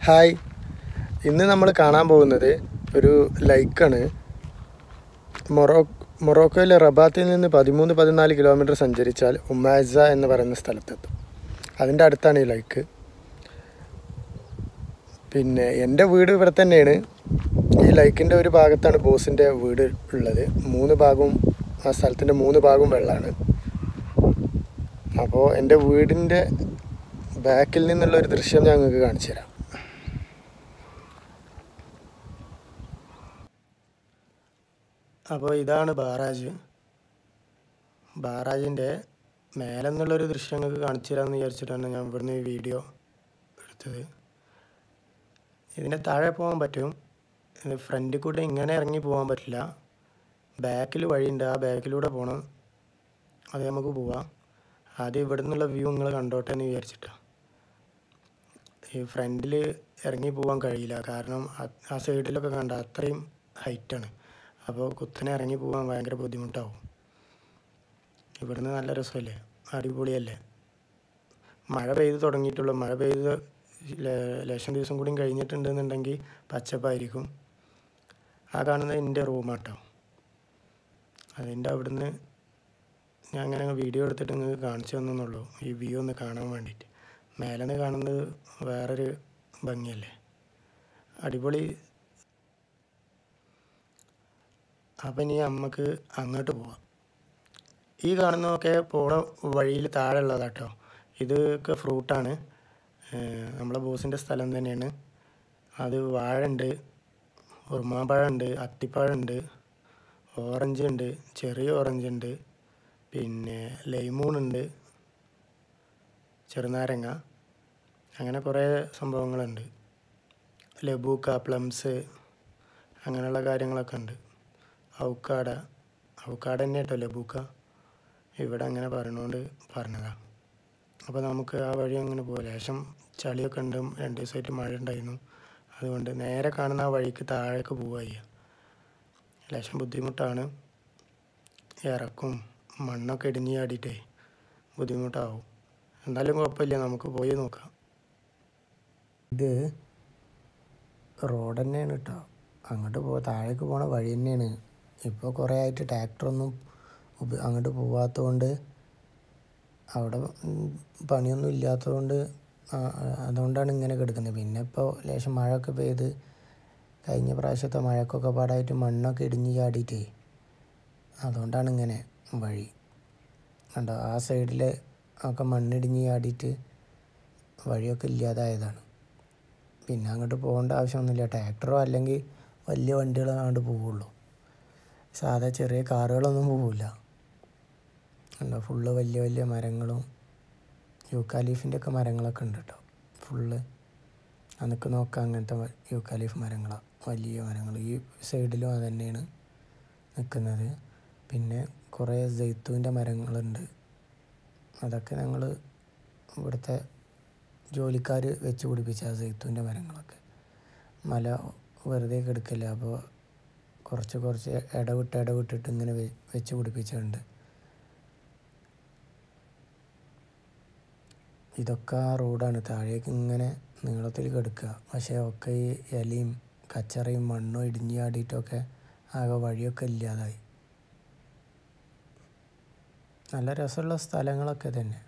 Hi, ഇന്ന് നമ്മൾ കാണാൻ പോകുന്നത് ഒരു ലൈക്കാണ്. മൊറോക്കോയിലെ റബാത്തിൽ നിന്ന് 13-14 കിലോമീറ്റർ സഞ്ചരിച്ചാൽ ഉമാസ എന്ന് പറയുന്ന സ്ഥലത്തെത്തും. അതിൻ്റെ അടുത്താണ് ഈ ലൈക്ക്. പിന്നെ എൻ്റെ വീട് ഇവിടെ തന്നെയാണ്. ഈ ലൈക്കിൻ്റെ ഒരു ഭാഗത്താണ് ബോസിൻ്റെ വീട് ഉള്ളത്. 3 ഭാഗവും ആ സ്ഥലത്തിൻ്റെ 3 ഭാഗവും വെള്ളമാണ്. അപ്പോൾ എൻ്റെ വീടിൻ്റെ ബാക്കിൽ നിന്നുള്ളൊരു ദൃശ്യം ഞാൻ നിങ്ങൾക്ക് കാണിച്ചു തരാം. അപ്പോൾ ഇതാണ് ബാറാജിൻ്റെ മേലെ നിന്നുള്ളൊരു ദൃശ്യം നിങ്ങൾക്ക് കാണിച്ചു തരാമെന്ന് വിചാരിച്ചിട്ടാണ് ഞാൻ ഇവിടുന്ന് ഈ വീഡിയോ എടുത്തത്. ഇതിൻ്റെ താഴെ പോകാൻ പറ്റും. ഫ്രണ്ടിൽ കൂടെ ഇങ്ങനെ ഇറങ്ങി പോകാൻ പറ്റില്ല. ബാക്കിൽ വഴിയുണ്ട്, ആ ബാക്കിലൂടെ പോകണം. അത് നമുക്ക് പോവാം. ആദ്യം ഇവിടെ നിന്നുള്ള വ്യൂ നിങ്ങൾ കണ്ടോട്ടെ എന്ന് വിചാരിച്ചിട്ടാണ്. ഈ ഫ്രണ്ടിൽ ഇറങ്ങി പോകാൻ കഴിയില്ല, കാരണം ആ സൈഡിലൊക്കെ കണ്ട അത്രയും ഹൈറ്റാണ്. അപ്പോൾ കുത്തനെ ഇറങ്ങി പോകാൻ ഭയങ്കര ബുദ്ധിമുട്ടാവും. ഇവിടുന്ന് നല്ല രസമല്ലേ, അടിപൊളിയല്ലേ. മഴ പെയ്ത് തുടങ്ങിയിട്ടുള്ളൂ. മഴ പെയ്ത് ലക്ഷം ദിവസം കൂടി കഴിഞ്ഞിട്ടുണ്ടെന്നുണ്ടെങ്കിൽ പച്ചപ്പായിരിക്കും. ആ കാണുന്നത് എൻ്റെ റൂമാട്ടോ. അതിൻ്റെ അവിടുന്ന് ഞാൻ അങ്ങനെ വീഡിയോ എടുത്തിട്ട് നിങ്ങൾക്ക് കാണിച്ചു തന്നുള്ളൂ, ഈ വ്യൂ ഒന്ന് കാണാൻ വേണ്ടിയിട്ട്. മേലെ നിന്ന് കാണുന്നത് വേറൊരു ഭംഗിയല്ലേ, അടിപൊളി. അപ്പം ഇനി നമുക്ക് അങ്ങോട്ട് പോവാം. ഈ കാണുന്നതൊക്കെ പോണ വഴിയിൽ താഴെ ഉള്ളതാട്ടോ. ഇതൊക്കെ ഫ്രൂട്ടാണ്. നമ്മളെ ബോസിൻ്റെ സ്ഥലം തന്നെയാണ്. അത് വാഴയുണ്ട്, ഉറുമാമ്പഴമുണ്ട്, അത്തിപ്പഴമുണ്ട്, ഓറഞ്ച് ഉണ്ട്, ചെറിയ ഓറഞ്ച് ഉണ്ട്, പിന്നെ ലൈമൂണുണ്ട്, ചെറുനാരങ്ങ, അങ്ങനെ കുറേ സംഭവങ്ങളുണ്ട്. ലബൂക്ക, പ്ലംസ്, അങ്ങനെയുള്ള കാര്യങ്ങളൊക്കെ ഉണ്ട്. ഔക്കാട തന്നെ കേട്ടോ ലബൂക്ക. ഇവിടെ അങ്ങനെ പറഞ്ഞതാണ്. അപ്പോൾ നമുക്ക് ആ വഴി അങ്ങനെ പോകാം. ലേശം ചളിയൊക്കെ ഉണ്ട്, 2 ദിവസമായിട്ട് മഴ ഉണ്ടായിരുന്നു. അതുകൊണ്ട് നേരെ കാണുന്ന ആ വഴിക്ക് താഴേക്ക് പോവുക. ലേശം ബുദ്ധിമുട്ടാണ്, ഇറക്കും മണ്ണൊക്കെ ഇടിഞ്ഞ് ചാടിയിട്ടേ ബുദ്ധിമുട്ടാവും. എന്തായാലും കുഴപ്പമില്ല, നമുക്ക് പോയി നോക്കാം. ഇത് റോഡ് തന്നെയാണ് കേട്ടോ. അങ്ങോട്ട് താഴേക്ക് പോണ വഴി തന്നെയാണ്. ഇപ്പോൾ കുറേ ആയിട്ട് ട്രാക്ടറൊന്നും അങ്ങോട്ട് പോവാത്തതുകൊണ്ട്, അവിടെ പണിയൊന്നും ഇല്ലാത്തതുകൊണ്ട്, അതുകൊണ്ടാണ് ഇങ്ങനെ കിടക്കുന്നത്. പിന്നെ ഇപ്പോൾ ലേശം മഴയൊക്കെ പെയ്ത് കഴിഞ്ഞ പ്രാവശ്യത്തെ മഴക്കൊക്കെ പാടായിട്ട് മണ്ണൊക്കെ ഇടിഞ്ഞ് ചാടിയിട്ടേ, അതുകൊണ്ടാണ് ഇങ്ങനെ വഴി കണ്ടോ. ആ സൈഡിൽ ഒക്കെ മണ്ണിടിഞ്ഞ് ചാടിയിട്ട് വഴിയൊക്കെ ഇല്ലാതായതാണ്. പിന്നെ അങ്ങോട്ട് പോകേണ്ട ആവശ്യമൊന്നുമില്ല. ട്രാക്ടറോ അല്ലെങ്കിൽ വലിയ വണ്ടികളോ അങ്ങോട്ട് പോവുള്ളൂ. സാധാ ചെറിയ കാറുകളൊന്നും പോവില്ല. കണ്ടോ, ഫുള്ള് വലിയ വലിയ മരങ്ങളും യൂക്കാലിഫിൻ്റെ ഒക്കെ മരങ്ങളൊക്കെ ഉണ്ട് കേട്ടോ. ഫുള്ള് അതൊക്കെ നോക്കാം. അങ്ങനത്തെ യൂക്കാലിഫ് മരങ്ങളാണ്, വലിയ മരങ്ങൾ. ഈ സൈഡിലും അത് തന്നെയാണ് നിൽക്കുന്നത്. പിന്നെ കുറേ ജെയ്ത്തൂൻ്റെ മരങ്ങളുണ്ട്. അതൊക്കെ ഞങ്ങൾ ഇവിടുത്തെ ജോലിക്കാർ വെച്ച് പിടിപ്പിച്ച ജെയ്ത്തൂൻ്റെ മരങ്ങളൊക്കെ. മല വെറുതെ കിടക്കില്ല, അപ്പോൾ കുറച്ച് ഇടവിട്ടിട്ട് ഇങ്ങനെ വെച്ച് പിടിപ്പിച്ചിട്ടുണ്ട്. ഇതൊക്കെ ആ റോഡാണ്. താഴേക്ക് ഇങ്ങനെ നീളത്തിൽ കിടക്കുക. പക്ഷേ ഒക്കെ ഈ ഇലയും കച്ചറയും മണ്ണും ഇടിഞ്ഞ് ചാടിയിട്ടൊക്കെ ആകെ വഴിയൊക്കെ ഇല്ലാതായി. നല്ല രസമുള്ള സ്ഥലങ്ങളൊക്കെ തന്നെ,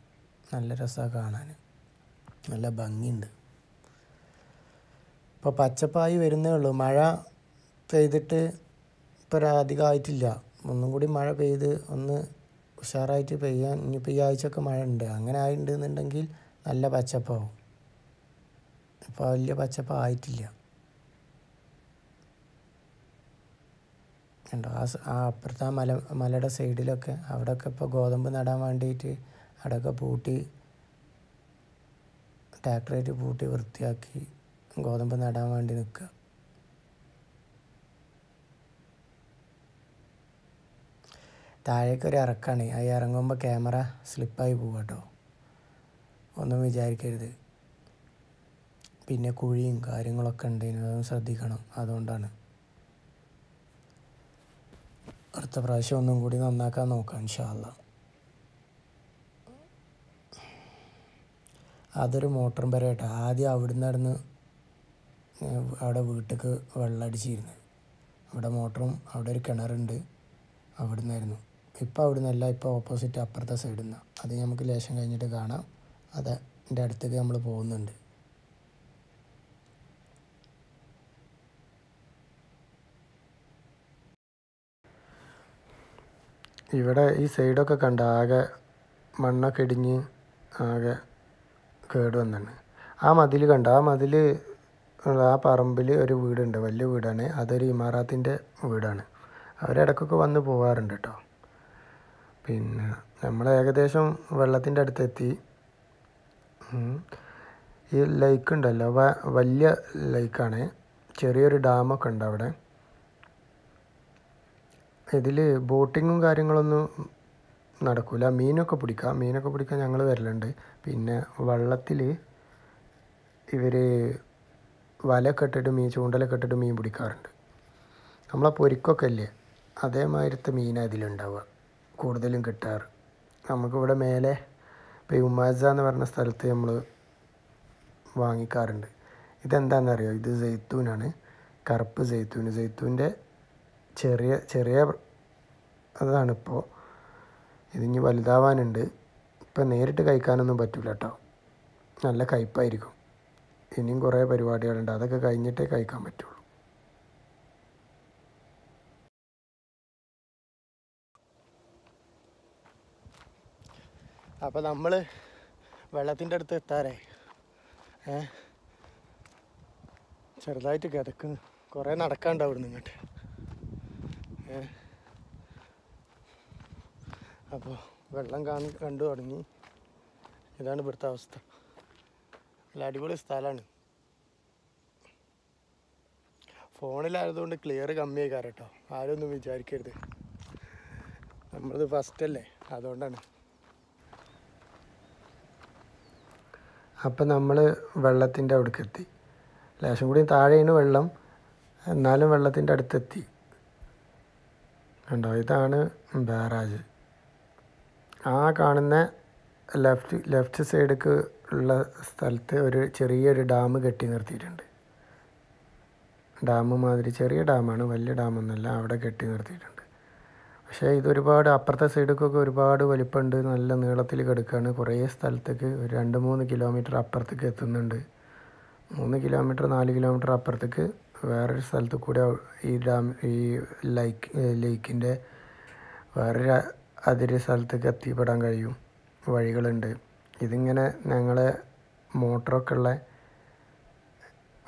നല്ല രസമാണ് കാണാൻ, നല്ല ഭംഗിയുണ്ട്. ഇപ്പോൾ പച്ചപ്പായി വരുന്നേ ഉള്ളൂ. മഴ പെയ്തിട്ട് ഇപ്പോൾ അധികമായിട്ടില്ല. ഒന്നും കൂടി മഴ പെയ്ത് ഒന്ന് ഉഷാറായിട്ട് പെയ്യാൻ ഇനിയിപ്പോൾ ഈ ആഴ്ചയൊക്കെ മഴ ഉണ്ട്. അങ്ങനെ ആയിട്ടുണ്ടെന്നുണ്ടെങ്കിൽ നല്ല പച്ചപ്പാവും. ഇപ്പോൾ വലിയ പച്ചപ്പായിട്ടില്ല. ഉണ്ടോ ആ അപ്പുറത്തെ ആ മലയുടെ സൈഡിലൊക്കെ, അവിടെയൊക്കെ ഇപ്പോൾ ഗോതമ്പ് നടാൻ വേണ്ടിയിട്ട് അവിടെയൊക്കെ ട്രാക്ടറായിട്ട് പൂട്ടി വൃത്തിയാക്കി ഗോതമ്പ് നടാൻ വേണ്ടി നിൽക്കുക. താഴേക്കൊരു ഇറക്കാണ്. ആ ഇറങ്ങുമ്പോൾ ക്യാമറ സ്ലിപ്പായി പോകും കേട്ടോ, ഒന്നും വിചാരിക്കരുത്. പിന്നെ കുഴിയും കാര്യങ്ങളൊക്കെ ഉണ്ട്, അതൊന്നും ശ്രദ്ധിക്കണം. അതുകൊണ്ടാണ്. അടുത്ത പ്രാവശ്യം ഒന്നും കൂടി നന്നാക്കാൻ നോക്കാം ഇൻഷാ അല്ലാ. അതൊരു മോട്ടറും പെര കേട്ടോ. ആദ്യം അവിടുന്ന് അവിടെ വീട്ടിലേക്ക് വെള്ളം അടിച്ചിരുന്നത്. ഇവിടെ മോട്ടറും അവിടെ ഒരു കിണറുണ്ട്, അവിടെ നിന്നായിരുന്നു. ഇപ്പോൾ അവിടെ നിന്നല്ല, ഇപ്പോൾ ഓപ്പോസിറ്റ് അപ്പുറത്തെ സൈഡിൽ നിന്നാണ്. അത് നമുക്ക് ലേശം കഴിഞ്ഞിട്ട് കാണാം. അതിൻ്റെ അടുത്തേക്ക് നമ്മൾ പോകുന്നുണ്ട്. ഇവിടെ ഈ സൈഡൊക്കെ കണ്ട ആകെ മണ്ണൊക്കെ ഇടിഞ്ഞ് ആകെ കേട് വന്നാണ്. ആ മതിൽ കണ്ട, ആ മതിൽ ആ പറമ്പിൽ ഒരു വീടുണ്ട്, വലിയ വീടാണ്. അതൊരു ഇമാറാത്തിൻ്റെ വീടാണ്. അവരിടയ്ക്കൊക്കെ വന്ന് പോകാറുണ്ട് കേട്ടോ. പിന്നെ നമ്മൾ ഏകദേശം വെള്ളത്തിൻ്റെ അടുത്തെത്തി. ഈ ലേക്ക് ഉണ്ടല്ലോ, വലിയ ലേക്കാണ്. ചെറിയൊരു ഡാമൊക്കെ ഉണ്ട് അവിടെ. ഇതിൽ ബോട്ടിങ്ങും കാര്യങ്ങളൊന്നും നടക്കില്ല. മീനൊക്കെ പിടിക്കാൻ ഞങ്ങൾ വരലുണ്ട്. പിന്നെ വെള്ളത്തിൽ ഇവർ വലയൊക്കെ ഇട്ടിട്ട് ചൂണ്ടലൊക്കെ ഇട്ടിട്ട് മീൻ പിടിക്കാറുണ്ട്. നമ്മളെ പൊരിക്കൊക്കെ ഇല്ലേ, അതേമാതിരത്തെ മീനാണ് ഇതിലുണ്ടാവുക കൂടുതലും കിട്ടാറ്. നമുക്കിവിടെ മേലെ ഇപ്പോൾ ഉമാസ എന്ന് പറഞ്ഞ സ്ഥലത്ത് നമ്മൾ വാങ്ങിക്കാറുണ്ട്. ഇതെന്താണെന്നറിയോ, ഇത് ജെയ്ത്തൂനാണ്, കറുപ്പ് ജെയ്ത്തൂൻ്റെ ചെറിയ അതാണിപ്പോൾ. ഇതിനി വലുതാവാനുണ്ട്. ഇപ്പം നേരിട്ട് കഴിക്കാനൊന്നും പറ്റില്ല കേട്ടോ, നല്ല കയ്പ്പായിരിക്കും. ഇനിയും കുറേ പരിപാടികളുണ്ട്, അതൊക്കെ കഴിഞ്ഞിട്ടേ കഴിക്കാൻ പറ്റുള്ളൂ. അപ്പോൾ നമ്മൾ വെള്ളത്തിൻ്റെ അടുത്ത് എത്താറേ, ചെറുതായിട്ട് കിതക്കുന്നു. കുറേ നടക്കാണ്ട് അവിടെ നിന്ന് ഇങ്ങോട്ട്. അപ്പോൾ വെള്ളം കണ്ടു തുടങ്ങി. ഇതാണ് ഇവിടുത്തെ അവസ്ഥ. നല്ല അടിപൊളി സ്ഥലമാണ്. ഫോണിലായതുകൊണ്ട് ക്ലിയർ കമ്മിയായിക്കാറ് കേട്ടോ, ആരും ഒന്നും വിചാരിക്കരുത്. നമ്മളത് ഫസ്റ്റല്ലേ, അതുകൊണ്ടാണ്. അപ്പം നമ്മൾ വെള്ളത്തിൻ്റെ അവിടേക്ക് എത്തി. ലേശം കൂടി താഴെയാണ് വെള്ളം, എന്നാലും വെള്ളത്തിൻ്റെ അടുത്തെത്തി. കണ്ടോ, ഇതാണ് ബാരാജ്. ആ കാണുന്ന ലെഫ്റ്റ് സൈഡിലേക്ക് ഉള്ള സ്ഥലത്ത് ഒരു ചെറിയൊരു ഡാം കെട്ടി നിർത്തിയിട്ടുണ്ട്. ഡാം മാതിരി ചെറിയ ഡാമാണ്, വലിയ ഡാമൊന്നുമല്ല. അവിടെ കെട്ടി നിർത്തിയിട്ടുണ്ട്. പക്ഷേ ഇതൊരുപാട് അപ്പുറത്തെ സൈഡിലേക്കൊക്കെ ഒരുപാട് വലിപ്പമുണ്ട്, നല്ല നീളത്തിൽ കിടക്കുകയാണ്. കുറേ സ്ഥലത്തേക്ക് ഒരു 2-3 കിലോമീറ്റർ അപ്പുറത്തേക്ക് എത്തുന്നുണ്ട്. 3 കിലോമീറ്റർ 4 കിലോമീറ്റർ അപ്പുറത്തേക്ക് വേറൊരു സ്ഥലത്ത് കൂടെ ഈ ലേക്കിൻ്റെ വേറൊരു അതിര് സ്ഥലത്തേക്ക് എത്തിപ്പെടാൻ കഴിയും. വഴികളുണ്ട്. ഇതിങ്ങനെ ഞങ്ങളെ മോട്ടറൊക്കെ ഉള്ള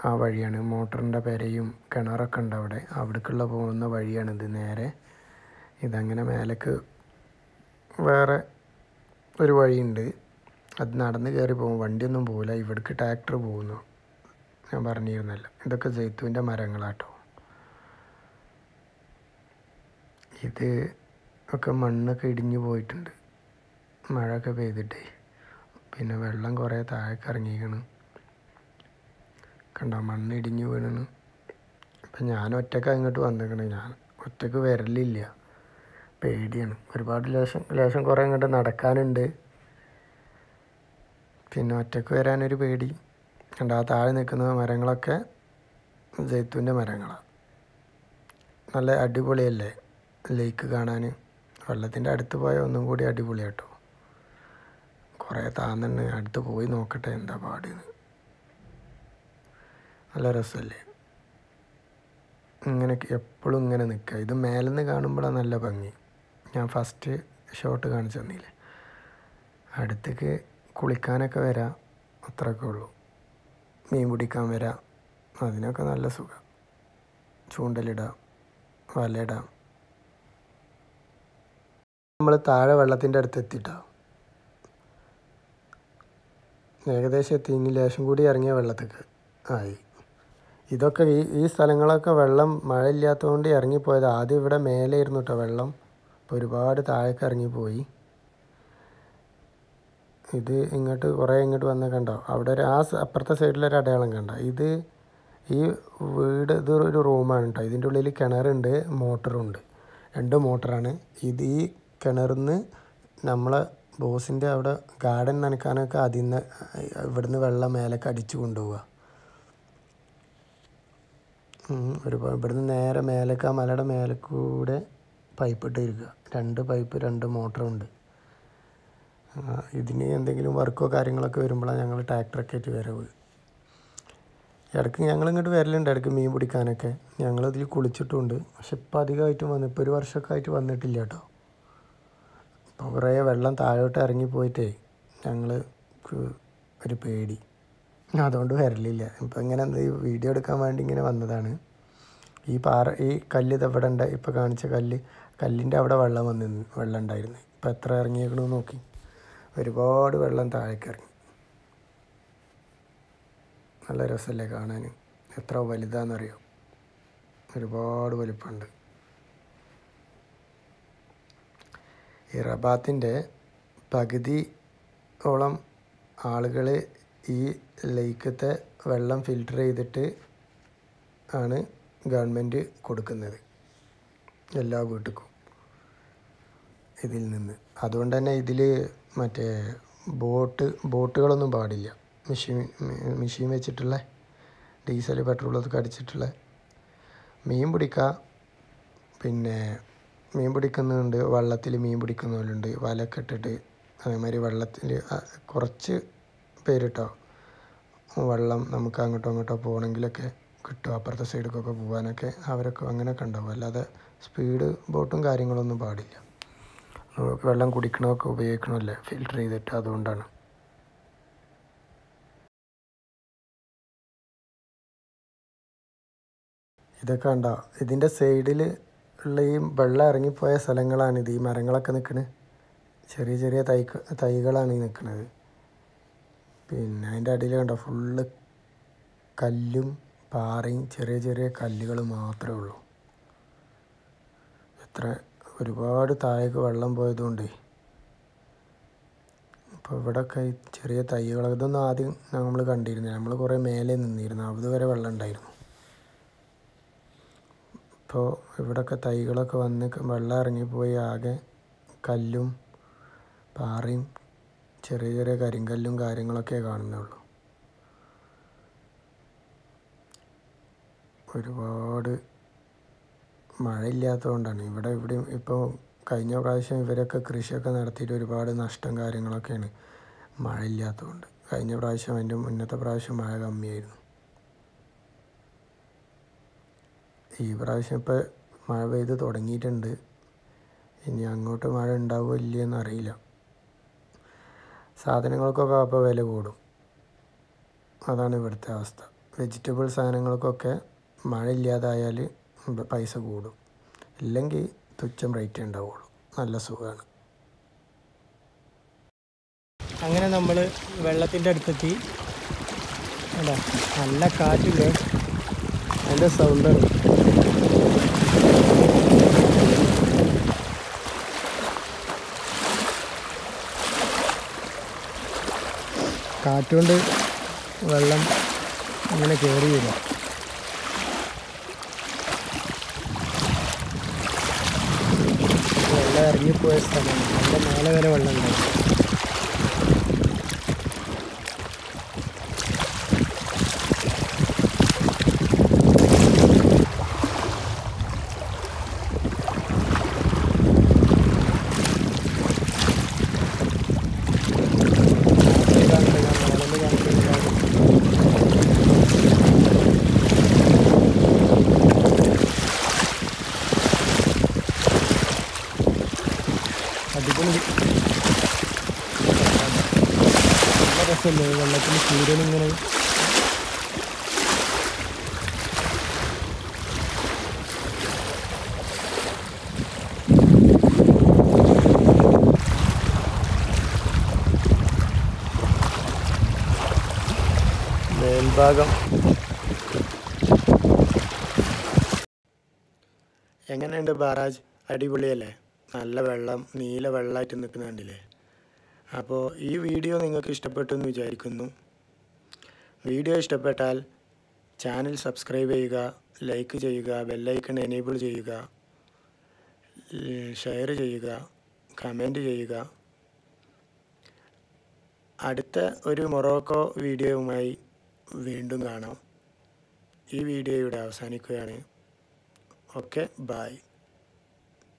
ആ വഴിയാണ്. മോട്ടറിൻ്റെ പെരയും കിണറൊക്കെ ഉണ്ട് അവിടേക്കുള്ള പോകുന്ന വഴിയാണിത്. നേരെ ഇതങ്ങനെ മേലേക്ക് വേറെ ഒരു വഴിയുണ്ട്, അത് നടന്ന് കയറി പോകും. വണ്ടിയൊന്നും പോകില്ല. ഇവിടേക്ക് ട്രാക്ടർ പോകുന്നു, ഞാൻ പറഞ്ഞിരുന്നല്ലോ. ഇതൊക്കെ ജെയ്ത്തൂൻ്റെ മരങ്ങളാട്ടോ. ഇത് ഒക്കെ മണ്ണൊക്കെ ഇടിഞ്ഞു പോയിട്ടുണ്ട്, മഴയൊക്കെ പെയ്തിട്ടേ. പിന്നെ വെള്ളം കുറേ താഴേക്ക് ഇറങ്ങിയിരിക്കണം. കണ്ടോ, മണ്ണ് ഇടിഞ്ഞു വീണു. അപ്പം ഞാൻ ഒറ്റയ്ക്ക് ഇങ്ങോട്ട് വന്നിരിക്കണേ. ഞാൻ ഒറ്റയ്ക്ക് വരലില്ല, പേടിയാണ്. ഒരുപാട് ലേശം കുറേ ഇങ്ങോട്ട് നടക്കാനുണ്ട്. പിന്നെ ഒറ്റയ്ക്ക് വരാനൊരു പേടി. കണ്ടോ, ആ താഴെ നിൽക്കുന്ന മരങ്ങളൊക്കെ ജെയ്ത്തൂൻ്റെ മരങ്ങളാണ്. നല്ല അടിപൊളിയല്ലേ ലേക്ക് കാണാൻ. വെള്ളത്തിൻ്റെ അടുത്ത് പോയാൽ ഒന്നും കൂടി അടിപൊളിയാട്ടോ. കുറേ താന്നുണ്ട്, അടുത്ത് പോയി നോക്കട്ടെ എന്താ പാടിന്ന്. നല്ല രസമല്ലേ ഇങ്ങനെ എപ്പോഴും ഇങ്ങനെ നിൽക്കുക. ഇത് മേലെ നിന്ന് കാണുമ്പോഴാണ് നല്ല ഭംഗി. ഞാൻ ഫസ്റ്റ് ഷോട്ട് കാണിച്ചു തന്നില്ലേ. അടുത്തേക്ക് കുളിക്കാനൊക്കെ വരാം, അത്രയൊക്കെ ഉള്ളൂ. മീൻ പിടിക്കാൻ വരാം, അതിനൊക്കെ നല്ല സുഖം. ചൂണ്ടലിടാം, വലയിടാം. നമ്മൾ താഴെ വെള്ളത്തിൻ്റെ അടുത്ത് എത്തിയിട്ടാണ്, ഏകദേശം എത്തി. ഇനി ലേശം കൂടി ഇറങ്ങിയ വെള്ളത്തേക്ക് ആയി. ഇതൊക്കെ ഈ സ്ഥലങ്ങളൊക്കെ വെള്ളം മഴ ഇല്ലാത്തതുകൊണ്ട് ഇറങ്ങിപ്പോയത്. ആദ്യം ഇവിടെ മേലെ ഇരുന്നു കേട്ടോ വെള്ളം, ഇപ്പോൾ ഒരുപാട് താഴേക്ക് ഇറങ്ങിപ്പോയി. ഇത് ഇങ്ങോട്ട് കുറേ ഇങ്ങോട്ട് വന്ന് കണ്ടോ, അവിടെ അപ്പുറത്തെ സൈഡിലൊരു അടയാളം കണ്ടോ. ഈ വീട് ഇതൊരു റൂമാണ് കേട്ടോ. ഇതിൻ്റെ ഉള്ളിൽ കിണറുണ്ട്, മോട്ടറുണ്ട്, 2 മോട്ടറാണ്. ഈ കിണറിൽ നിന്ന് നമ്മളെ ബോസിൻ്റെ അവിടെ ഗാർഡൻ നനയ്ക്കാനൊക്കെ ഇവിടുന്ന് വെള്ളം മേലേക്ക് അടിച്ചു കൊണ്ടുപോവുക. ഇവിടുന്ന് നേരെ മേലേക്ക് ആ മലയുടെ മേലേക്കൂടെ പൈപ്പ് ഇട്ടിരിക്കുക. 2 പൈപ്പ് 2 മോട്ടറുണ്ട്. ഇതിന് എന്തെങ്കിലും വർക്കോ കാര്യങ്ങളൊക്കെ വരുമ്പോഴാണ് ഞങ്ങൾ ട്രാക്ടറൊക്കെ ആയിട്ട് വരവ്. ഇടയ്ക്ക് ഞങ്ങളിങ്ങോട്ട് വരലുണ്ട്, ഇടയ്ക്ക് മീൻ പിടിക്കാനൊക്കെ. ഞങ്ങളിതിൽ കുളിച്ചിട്ടുമുണ്ട്. പക്ഷെ ഇപ്പം അധികമായിട്ടും ഇപ്പോൾ 1 വർഷമൊക്കെ ആയിട്ട് വന്നിട്ടില്ല കേട്ടോ. ഇപ്പോൾ കുറേ വെള്ളം താഴോട്ട് ഇറങ്ങിപ്പോയിട്ടേ ഞങ്ങൾക്ക് ഒരു പേടി, അതുകൊണ്ട് വരലില്ല. ഇപ്പം ഇങ്ങനെ വീഡിയോ എടുക്കാൻ വേണ്ടി ഇങ്ങനെ വന്നതാണ്. ഈ കല്ല് ഇതെവിടെ ഉണ്ട്, ഇപ്പോൾ കാണിച്ച കല്ലിൻ്റെ അവിടെ വെള്ളം ഉണ്ടായിരുന്നു. ഇപ്പം എത്ര ഇറങ്ങിയേക്കണമെന്ന് നോക്കി. ഒരുപാട് വെള്ളം താഴേക്ക് ഇറങ്ങി. നല്ല രസമല്ലേ കാണാൻ? എത്ര വലുതാണെന്നറിയോ? ഒരുപാട് വലിപ്പമുണ്ട്. ഈ റബാത്തിൻ്റെ പകുതിയോളം ആളുകൾ ഈ ലേക്കത്തെ വെള്ളം ഫിൽറ്റർ ചെയ്തിട്ട് ആണ് ഗവൺമെൻറ് കൊടുക്കുന്നത് എല്ലാ വീട്ടിലും ഇതിൽ നിന്ന്. അതുകൊണ്ട് തന്നെ ഇതിൽ മറ്റേ ബോട്ടുകളൊന്നും പാടില്ല. മെഷീൻ വെച്ചിട്ടുള്ള ഡീസൽ പെട്രോളൊക്കെ അടിച്ചിട്ടുള്ള മീൻ പിടിക്കുക. പിന്നെ മീൻ പിടിക്കുന്നുണ്ട്, വള്ളത്തിൽ മീൻ പിടിക്കുന്നവരുണ്ട്, വലയൊക്കെ ഇട്ടിട്ട്. അതേമാതിരി വെള്ളത്തിൽ കുറച്ച് പേരിട്ടോ വെള്ളം നമുക്ക് അങ്ങോട്ടോ പോകണമെങ്കിലൊക്കെ കിട്ടും. അപ്പുറത്തെ സൈഡിലേക്കൊക്കെ പോകാനൊക്കെ അവരൊക്കെ അങ്ങനെയൊക്കെ ഉണ്ടാവും. അല്ലാതെ സ്പീഡ് ബോട്ടും കാര്യങ്ങളൊന്നും പാടില്ല. വെള്ളം കുടിക്കണമൊക്കെ ഉപയോഗിക്കണമല്ലേ ഫിൽറ്റർ ചെയ്തിട്ട്, അതുകൊണ്ടാണ്. ഇതൊക്കെ കണ്ടോ? ഇതിൻ്റെ സൈഡിൽ ഉള്ള ഈ വെള്ളം ഇറങ്ങിപ്പോയ സ്ഥലങ്ങളാണിത്. ഈ മരങ്ങളൊക്കെ നിൽക്കുന്നത് ചെറിയ ചെറിയ തൈകളാണ് ഈ നിൽക്കുന്നത്. പിന്നെ അതിൻ്റെ അടിയിൽ കണ്ടോ, ഫുള്ള് കല്ലും പാറയും ചെറിയ ചെറിയ കല്ലുകൾ മാത്രമേ ഉള്ളൂ. ഒരുപാട് താഴേക്ക് വെള്ളം പോയതുകൊണ്ട് ഇപ്പോൾ ഇവിടെയൊക്കെ ഈ ചെറിയ തൈകൾ, ഇതൊന്നും ആദ്യം നമ്മൾ കണ്ടിരുന്നില്ല. നമ്മൾ കുറേ മേലെ നിന്നിരുന്നു, അതുവരെ വെള്ളം ഉണ്ടായിരുന്നു. ഇപ്പോൾ ഇവിടെയൊക്കെ തൈകളൊക്കെ വന്ന് വെള്ളം ഇറങ്ങിപ്പോയി ആകെ കല്ലും പാറയും ചെറിയ ചെറിയ കരിങ്കല്ലും കാര്യങ്ങളൊക്കെ കാണുന്നുള്ളൂ. ഒരുപാട് മഴയില്ലാത്തതുകൊണ്ടാണ്. ഇവിടെയും ഇപ്പോൾ കഴിഞ്ഞ പ്രാവശ്യം ഇവരൊക്കെ കൃഷിയൊക്കെ നടത്തിയിട്ട് ഒരുപാട് നഷ്ടം കാര്യങ്ങളൊക്കെയാണ് മഴയില്ലാത്തതുകൊണ്ട്. കഴിഞ്ഞ പ്രാവശ്യം അതിൻ്റെ മുന്നത്തെ പ്രാവശ്യം മഴ കമ്മിയായിരുന്നു. ഈ പ്രാവശ്യം ഇപ്പോൾ മഴ പെയ്ത് തുടങ്ങിയിട്ടുണ്ട്. ഇനി അങ്ങോട്ട് മഴ ഉണ്ടാവുമോ ഇല്ലയെന്ന് അറിയില്ല. സാധനങ്ങൾക്കൊക്കെ അപ്പോൾ വില കൂടും. അതാണ് ഇവിടുത്തെ അവസ്ഥ. വെജിറ്റബിൾ സാധനങ്ങൾക്കൊക്കെ മഴ ഇല്ലാതായാൽ പൈസ കൂടും, ഇല്ലെങ്കിൽ തുച്ഛം റേറ്റ് ഉണ്ടാവുള്ളൂ. നല്ല സുഖമാണ്. അങ്ങനെ നമ്മൾ വെള്ളത്തിൻ്റെ അടുത്തെത്തി. അല്ല, നല്ല കാറ്റില്ലേ, അതിൻ്റെ സൗണ്ടാണ്. കാറ്റുകൊണ്ട് വെള്ളം ഇങ്ങനെ കയറി വരും. വെള്ളം ഇറങ്ങിപ്പോയ സ്ഥലമാണ്. അതിൻ്റെ മേലെ വരെ വെള്ളം ഉണ്ടാവും. അടിപൊളി നല്ല രസമല്ലേ വെള്ളത്തിൽ സൂര്യനിങ്ങനെ. മേൽഭാഗം എങ്ങനെയുണ്ട് ബാറാജ്? അടിപൊളിയല്ലേ? നല്ല വെള്ളം, നീല വെള്ളമായിട്ട് നിൽക്കുന്ന കണ്ടില്ലേ? അപ്പോൾ ഈ വീഡിയോ നിങ്ങൾക്ക് ഇഷ്ടപ്പെട്ടു എന്ന് വിചാരിക്കുന്നു. വീഡിയോ ഇഷ്ടപ്പെട്ടാൽ ചാനൽ സബ്സ്ക്രൈബ് ചെയ്യുക, ലൈക്ക് ചെയ്യുക, ബെല്ലൈക്കൺ എനേബിൾ ചെയ്യുക, ഷെയർ ചെയ്യുക, കമൻറ്റ് ചെയ്യുക. അടുത്ത ഒരു മൊറോക്കോ വീഡിയോയുമായി വീണ്ടും കാണാം. ഈ വീഡിയോ ഇവിടെ അവസാനിക്കുകയാണ്. Okay, bye.